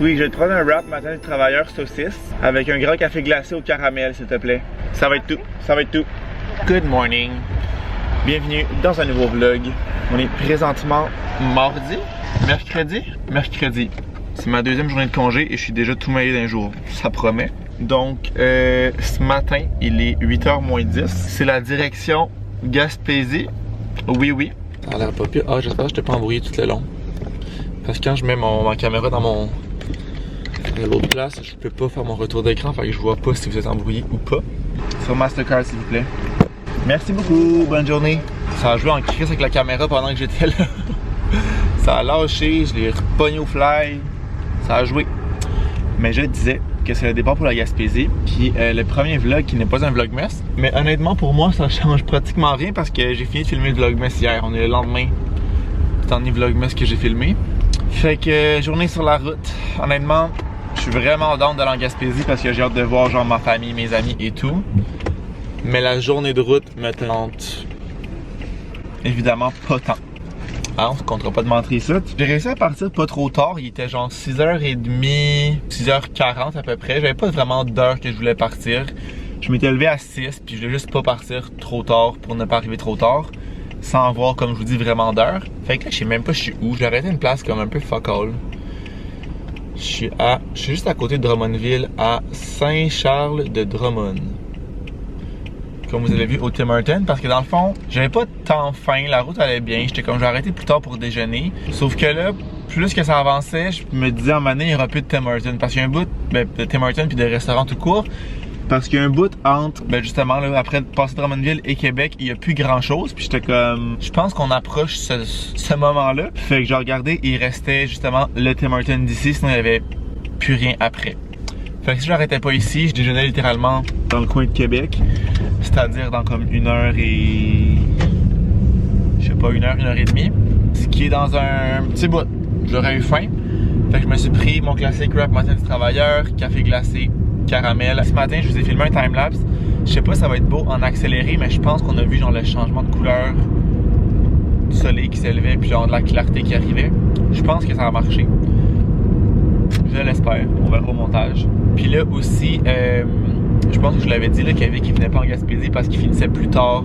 Oui, je vais te prendre un wrap matin du travailleur saucisse avec un grand café glacé au caramel, s'il te plaît. Ça va être tout. Ça va être tout. Good morning. Bienvenue dans un nouveau vlog. On est présentement mardi, mercredi. C'est ma deuxième journée de congé et je suis déjà tout maillé d'un jour. Ça promet. Donc, ce matin, il est 8h moins 10. C'est la direction Gaspésie. Oui. Ça a l'air pas pire. Ah, j'espère que je t'ai pas embrouillé tout le long. Parce que quand je mets ma caméra dans l'autre place, je peux pas faire mon retour d'écran, fait que je vois pas si vous êtes embrouillé ou pas. Sur Mastercard, s'il vous plaît. Merci beaucoup, bonne journée. Ça a joué en crise avec la caméra pendant que j'étais là. Ça a lâché, je l'ai repogné au fly. Ça a joué. Mais je disais que c'est le départ pour la Gaspésie. Puis le premier vlog qui n'est pas un vlogmas. Mais honnêtement, pour moi, ça change pratiquement rien parce que j'ai fini de filmer le vlogmas hier. On est le lendemain du dernier vlogmas que j'ai filmé. Fait que journée sur la route. Honnêtement, je suis vraiment down d'aller en Gaspésie parce que j'ai hâte de voir genre ma famille, mes amis et tout. Mais la journée de route me tente évidemment pas tant. Ah, on se comptera pas de mentir ça. J'ai réussi à partir pas trop tard. Il était genre 6h30, 6h40 à peu près. J'avais pas vraiment d'heure que je voulais partir. Je m'étais levé à 6 puis je voulais juste pas partir trop tard pour ne pas arriver trop tard. Sans avoir, comme je vous dis, vraiment d'heure. Fait que là, je sais même pas je suis où. J'ai arrêté une place comme un peu fuck all. Je suis juste à côté de Drummondville, à Saint-Charles de Drummond. Comme vous avez vu au Tim Hortons, parce que dans le fond, j'avais pas tant faim, la route allait bien. J'étais comme, je vais arrêter plus tard pour déjeuner. Sauf que là, plus que ça avançait, je me disais en année, il y aura plus de Tim Hortons. Parce qu'il y a un bout de Tim Hortons puis de restaurants tout court. Parce qu'il y a un bout entre, justement, là, après passer Drummondville et Québec, il n'y a plus grand chose. Puis j'étais comme, je pense qu'on approche ce moment-là. Fait que j'ai regardé, il restait justement le Tim Hortons d'ici, sinon il n'y avait plus rien après. Fait que si j'arrêtais pas ici, je déjeunais littéralement dans le coin de Québec. C'est-à-dire dans comme 1h et... je sais pas, 1h et demie. Ce qui est dans un petit bout. J'aurais eu faim. Fait que je me suis pris mon classique wrap matin du travailleur, café glacé, caramel. Ce matin, je vous ai filmé un timelapse. Je sais pas si ça va être beau en accéléré, mais je pense qu'on a vu genre le changement de couleur du soleil qui s'élevait puis genre de la clarté qui arrivait. Je pense que ça a marché. Je l'espère. On verra au montage. Puis là aussi, je pense que je l'avais dit là, qu'il y avait qui venait pas en Gaspésie parce qu'il finissait plus tard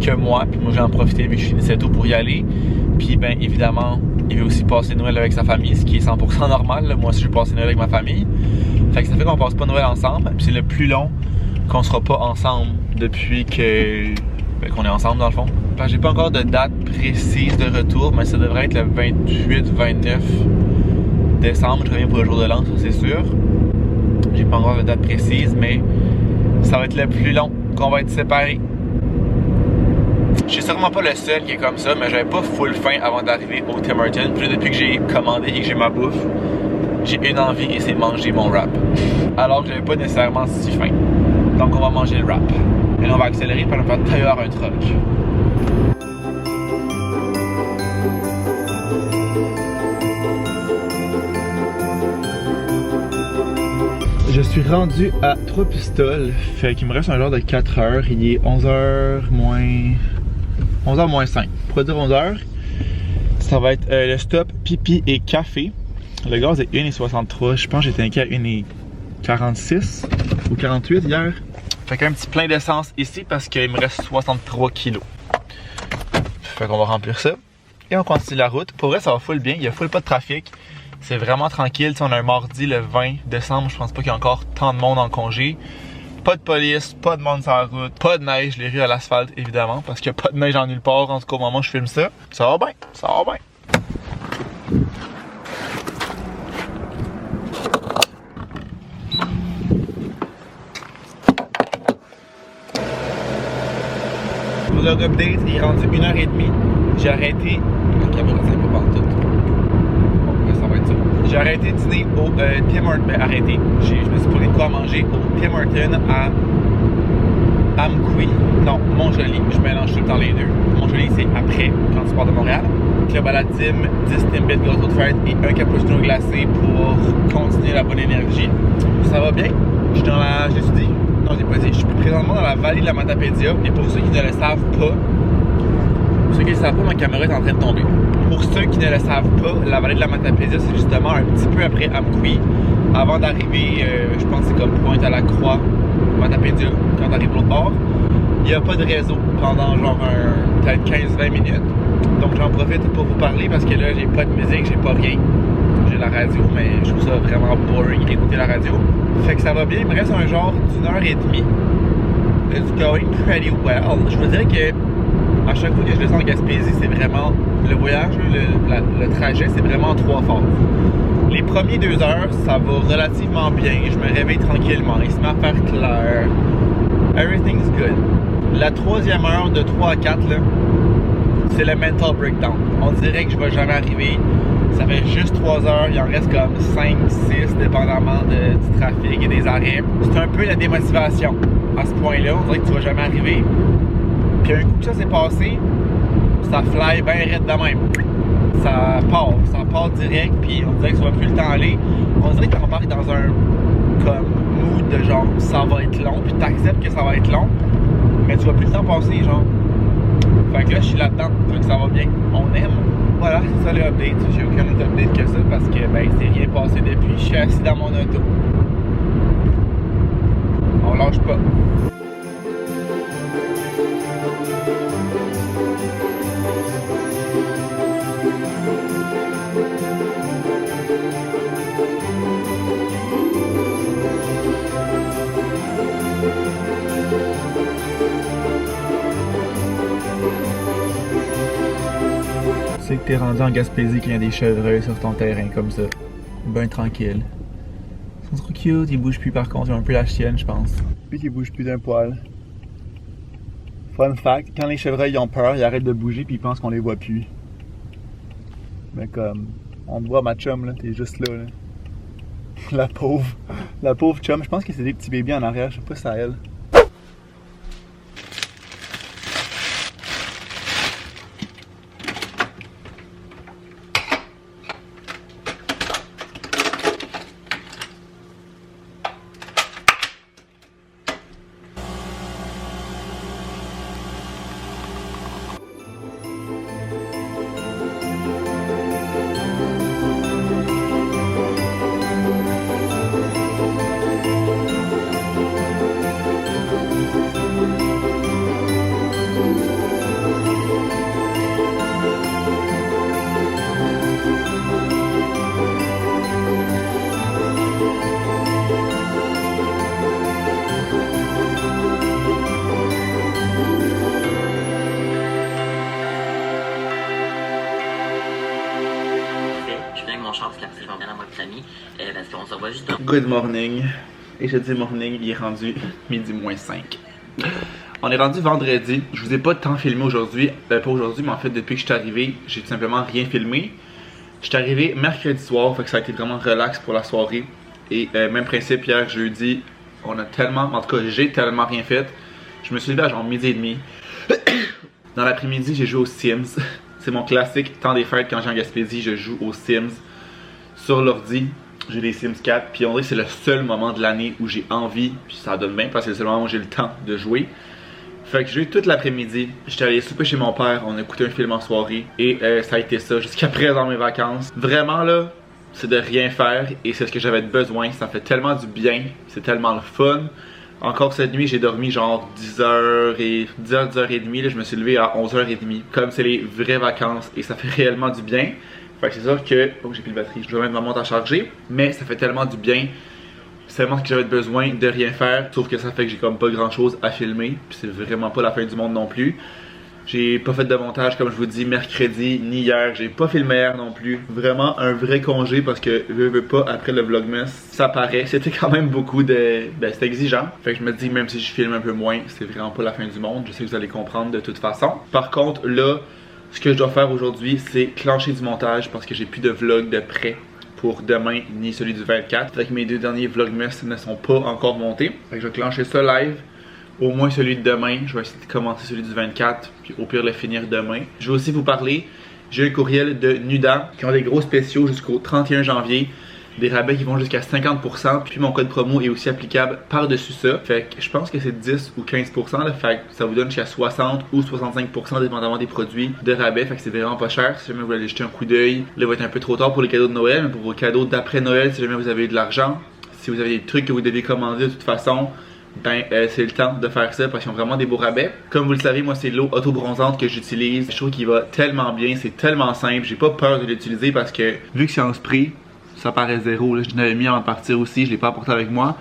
que moi. Puis moi, j'ai en profité vu que je finissais tôt pour y aller. Puis ben évidemment, il veut aussi passer Noël avec sa famille, ce qui est 100% normal. Là. Moi aussi, je vais passer Noël avec ma famille. Fait que ça fait qu'on passe pas Noël ensemble. Puis c'est le plus long qu'on sera pas ensemble depuis qu'on est ensemble dans le fond. J'ai pas encore de date précise de retour, mais ça devrait être le 28-29 décembre. Je reviens pour le jour de l'an, ça c'est sûr. J'ai pas encore de date précise, mais ça va être le plus long qu'on va être séparés. Je suis sûrement pas le seul qui est comme ça, mais j'avais pas full faim avant d'arriver au Tim Hortons. Puis là, depuis que j'ai commandé et que j'ai ma bouffe, j'ai une envie et c'est manger mon wrap. Alors que j'avais pas nécessairement si faim. Donc on va manger le wrap. Et là, on va accélérer pour faire tailler un truck. Je suis rendu à Trois-Pistoles, fait qu'il me reste un genre de 4 heures. Il est 11h moins 5. Pour dire 11h, ça va être le stop pipi et café. Le gaz est 1,63. Je pense que j'étais inquiet à 1,46 ou 48 hier. Fait qu'un petit plein d'essence ici parce qu'il me reste 63 kilos. Fait qu'on va remplir ça et on continue la route. Pour vrai, ça va full bien. Il y a full pas de trafic. C'est vraiment tranquille. T'sais, on a un mardi le 20 décembre. Je pense pas qu'il y a encore tant de monde en congé. Pas de police, pas de monde sur la route, pas de neige, les rues à l'asphalte évidemment, parce qu'il n'y a pas de neige en nulle part, en tout cas au moment où je filme ça. Ça va bien, ça va bien. Vlog update, il est rendu 1h30. J'ai arrêté. La caméra c'est un peu partout. Bon, ça va être ça. J'ai arrêté de dîner au Tim Hortons. Ben, arrêté. Je me suis pris de quoi manger au Tim Hortons à Amqui. Non, Mont-Joli. Je mélange tout le temps les deux. Mont-Joli, c'est après, quand tu pars de Montréal. Club à la Tim, 10 Timbits gâteau de fête et un cappuccino glacé pour continuer la bonne énergie. Ça va bien. Je suis dans la. Je l'ai dit? Non, je l'ai pas dit. Je suis présentement dans la vallée de la Matapédia. Et pour ceux qui ne le savent pas, ma caméra est en train de tomber. Pour ceux qui ne le savent pas, la vallée de la Matapédia, c'est justement un petit peu après Amqui. Avant d'arriver, je pense que c'est comme Pointe-à-la-Croix, Matapédia, quand t'arrives de l'autre bord. Il n'y a pas de réseau pendant genre peut-être 15-20 minutes. Donc j'en profite pour vous parler parce que là, j'ai pas de musique, j'ai pas rien. J'ai la radio, mais je trouve ça vraiment boring d'écouter la radio. Fait que ça va bien, il me reste un genre d'1h30. It's going pretty well. Je veux dire que à chaque fois que je descends en Gaspésie, c'est vraiment le voyage, le trajet, c'est vraiment en 3 phases. Les premiers 2 heures, ça va relativement bien. Je me réveille tranquillement, il se met à faire clair. Everything's good. La 3e heure de 3 à 4, c'est le mental breakdown. On dirait que je vais jamais arriver. Ça fait juste 3 heures, il en reste comme 5, 6, dépendamment du trafic et des arrêts. C'est un peu la démotivation à ce point-là. On dirait que tu vas jamais arriver. Puis un coup que ça s'est passé, ça fly bien raide de même. Ça part direct, puis on dirait que tu vas plus le temps aller. On dirait que tu embarques dans un comme mood de genre ça va être long, puis tu acceptes que ça va être long, mais tu vas plus le temps passer, genre. Fait que là, je suis là-dedans, donc ça va bien. On aime. Voilà, c'est ça le update. J'ai aucun autre update que ça parce que ben c'est rien passé depuis. Je suis assis dans mon auto. On lâche pas. Tu sais que t'es rendu en Gaspésie qu'il y a des chevreuils sur ton terrain comme ça. Ben tranquille. Ils sont trop cute, ils bougent plus par contre, ils ont un peu la chienne je pense. Puis qu'ils bougent plus d'un poil. Fun fact, quand les chevreuils ont peur, ils arrêtent de bouger puis ils pensent qu'on les voit plus. Mais comme, on te voit ma chum là, t'es juste là. La pauvre chum, je pense que c'est des petits bébés en arrière, je sais pas si c'est à elle. Parce qu'on se revoit juste dans... Good morning. Et je dis morning, il est rendu midi moins 5. On est rendu vendredi. Je vous ai pas tant filmé aujourd'hui. Pas aujourd'hui, mais en fait, depuis que je suis arrivé, j'ai tout simplement rien filmé. Je suis arrivé mercredi soir, fait que ça a été vraiment relax pour la soirée. Et même principe, hier, jeudi, on a tellement, en tout cas, j'ai tellement rien fait. Je me suis levé à genre midi et demi. Dans l'après-midi, j'ai joué aux Sims. C'est mon classique temps des fêtes quand j'ai en Gaspésie, je joue aux Sims sur l'ordi. J'ai les Sims 4, puis on dirait que c'est le seul moment de l'année où j'ai envie, puis ça donne bien parce que c'est le seul moment où j'ai le temps de jouer. Fait que j'ai eu toute l'après-midi, j'étais allé souper chez mon père, on a écouté un film en soirée, et ça a été ça jusqu'à présent mes vacances. Vraiment là, c'est de rien faire, et c'est ce que j'avais besoin, ça fait tellement du bien, c'est tellement le fun. Encore cette nuit, j'ai dormi genre 10h30, là, je me suis levé à 11h30, comme c'est les vraies vacances, et ça fait réellement du bien. Fait que c'est sûr que, oh j'ai plus de batterie, je dois mettre ma montre à charger, mais ça fait tellement du bien, c'est tellement ce que j'avais besoin de rien faire, sauf que ça fait que j'ai comme pas grand chose à filmer, puis c'est vraiment pas la fin du monde non plus. J'ai pas fait de montage comme je vous dis mercredi ni hier, j'ai pas filmé hier non plus, vraiment un vrai congé parce que je veux pas après le vlogmas, ça paraît, c'était quand même beaucoup de, ben c'était exigeant, fait que je me dis même si je filme un peu moins, c'est vraiment pas la fin du monde, je sais que vous allez comprendre de toute façon. Par contre là, ce que je dois faire aujourd'hui, c'est clencher du montage parce que j'ai plus de vlog de prêt pour demain ni celui du 24. Fait que mes 2 derniers vlogmas ne sont pas encore montés. Fait que je vais clencher ça live. Au moins celui de demain. Je vais essayer de commencer celui du 24. Puis au pire le finir demain. Je vais aussi vous parler. J'ai eu un courriel de Nuda qui ont des gros spéciaux jusqu'au 31 janvier. des rabais qui vont jusqu'à 50%. Puis mon code promo est aussi applicable par-dessus ça. Fait que je pense que c'est 10 ou 15%. Là, fait que ça vous donne jusqu'à 60 ou 65% dépendamment des produits de rabais. Fait que c'est vraiment pas cher. Si jamais vous voulez jeter un coup d'œil, là, il va être un peu trop tard pour les cadeaux de Noël. Mais pour vos cadeaux d'après Noël, si jamais vous avez de l'argent, si vous avez des trucs que vous devez commander de toute façon, ben c'est le temps de faire ça parce qu'ils ont vraiment des beaux rabais. Comme vous le savez, moi c'est l'eau auto-bronzante que j'utilise. Je trouve qu'il va tellement bien, c'est tellement simple. J'ai pas peur de l'utiliser parce que vu que c'est en spray, ça paraît zéro. Là. Je l'avais mis avant de partir aussi, je l'ai pas apporté avec moi.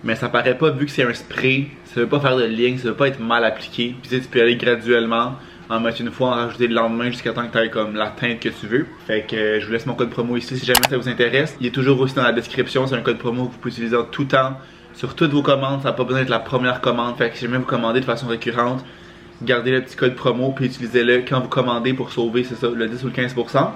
Mais ça paraît pas vu que c'est un spray. Ça veut pas faire de ligne, ça veut pas être mal appliqué. Puis tu peux aller graduellement, en mettre une fois, en rajouter le lendemain jusqu'à temps que tu aies comme la teinte que tu veux. Fait que je vous laisse mon code promo ici si jamais ça vous intéresse. Il est toujours aussi dans la description, c'est un code promo que vous pouvez utiliser en tout temps. Sur toutes vos commandes, ça n'a pas besoin d'être la première commande. Fait que si jamais vous commandez de façon récurrente, gardez le petit code promo puis utilisez-le quand vous commandez pour sauver, c'est ça, le 10 ou le 15%.